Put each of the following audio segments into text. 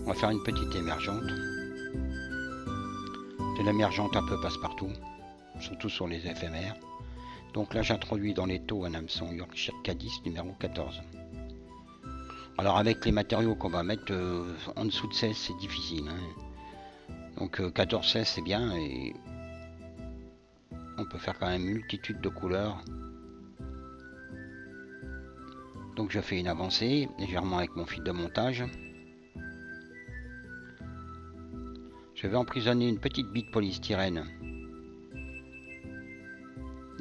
va faire une petite émergente. C'est l'émergente un peu passe-partout, surtout sur les éphémères. Donc là j'introduis dans les taux un hameçon Yorkshire K10 numéro 14. Alors avec les matériaux qu'on va mettre en dessous de 16 c'est difficile. Hein. Donc 14-16 c'est bien et on peut faire quand même une multitude de couleurs. Donc je fais une avancée légèrement avec mon fil de montage. Je vais emprisonner une petite bille de polystyrène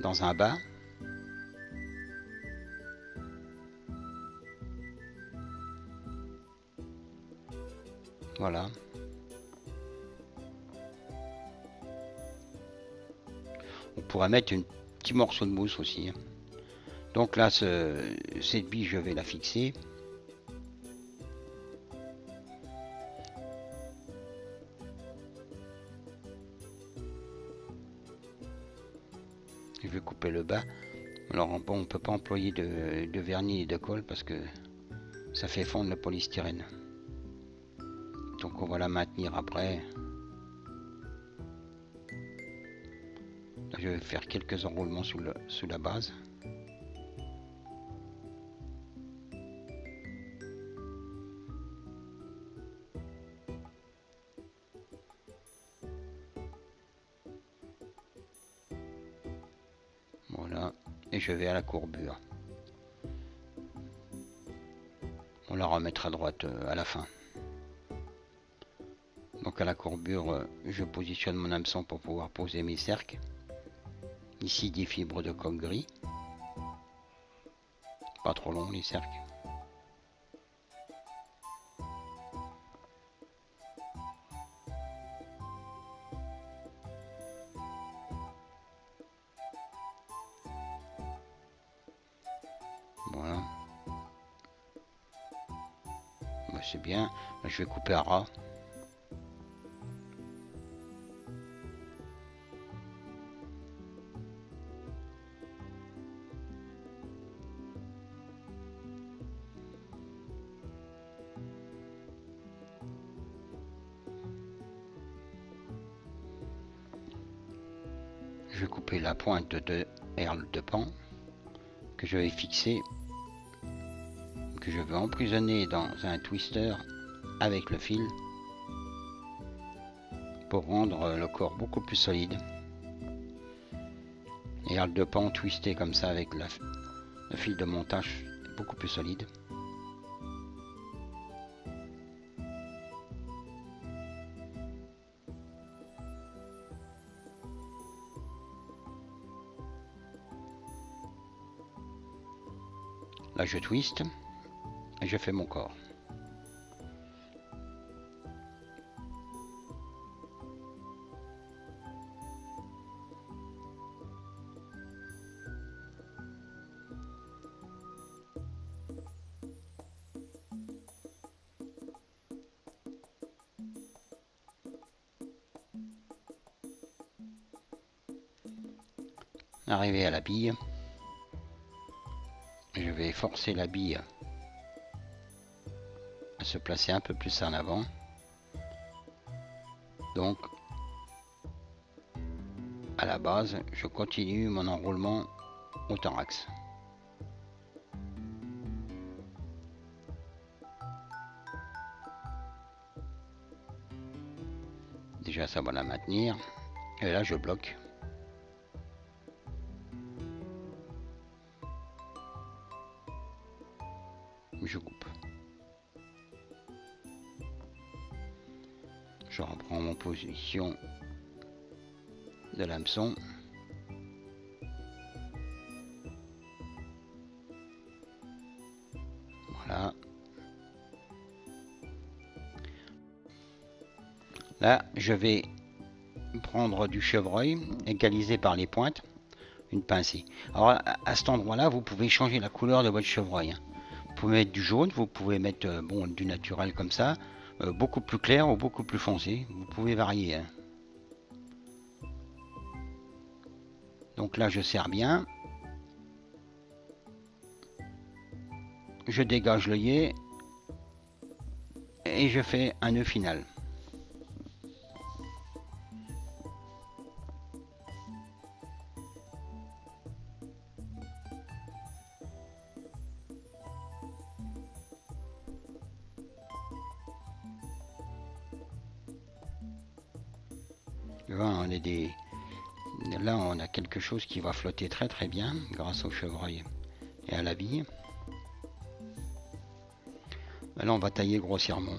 dans un bas. Voilà. On pourrait mettre un petit morceau de mousse aussi. Donc là, cette bille, je vais la fixer. Je vais couper le bas. Alors on ne peut pas employer de vernis et de colle parce que ça fait fondre le polystyrène. Donc on va la maintenir après. Là, je vais faire quelques enroulements sous la base. Voilà, et je vais à la courbure. On la remettra à droite à la fin. Donc à la courbure, je positionne mon hameçon pour pouvoir poser mes cercles. Ici des fibres de coque gris. Pas trop long les cercles. Voilà. Bah, c'est bien. Là, je vais couper à ras. Je vais couper la pointe de herle de pan que je vais fixer, que je vais emprisonner dans un twister avec le fil pour rendre le corps beaucoup plus solide. Herle de pan twisté comme ça avec le fil de montage beaucoup plus solide. Là je twiste et je fais mon corps. Arrivé à la bille, je vais forcer la bille à se placer un peu plus en avant. Donc à la base, je continue mon enroulement au thorax. Déjà ça va la maintenir. Et là je bloque. Je coupe. Je reprends mon position de l'hameçon. Voilà. Là, je vais prendre du chevreuil égalisé par les pointes, une pincée. Alors à cet endroit-là, vous pouvez changer la couleur de votre chevreuil. Vous pouvez mettre du jaune, vous pouvez mettre du naturel comme ça, beaucoup plus clair ou beaucoup plus foncé. Vous pouvez varier. Hein. Donc là, je serre bien. Je dégage l'œillet et je fais un nœud final. Là, là, on a quelque chose qui va flotter très très bien grâce au chevreuil et à la bille. Là, on va tailler grossièrement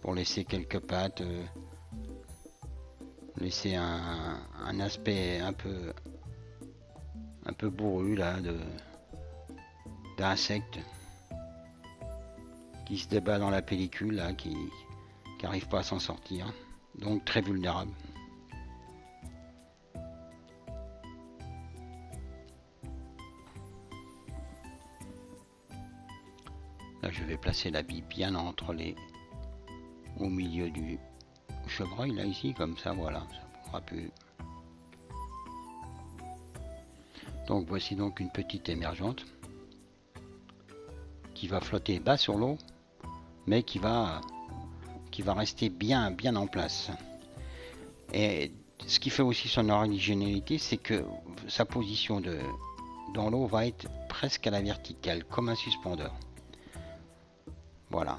pour laisser quelques pattes, laisser un aspect un peu bourru là d'insectes qui se débat dans la pellicule là, qui n'arrive pas à s'en sortir, donc très vulnérable. Là, je vais placer la bille bien au milieu du chevreuil là ici, comme ça, voilà, ça pourra plus. Donc voici donc une petite émergente qui va flotter bas sur l'eau, mais qui va rester bien en place. Et ce qui fait aussi son originalité, c'est que sa position dans l'eau va être presque à la verticale, comme un suspendeur. Voilà.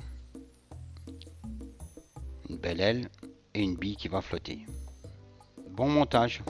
Une belle aile et une bille qui va flotter. Bon montage.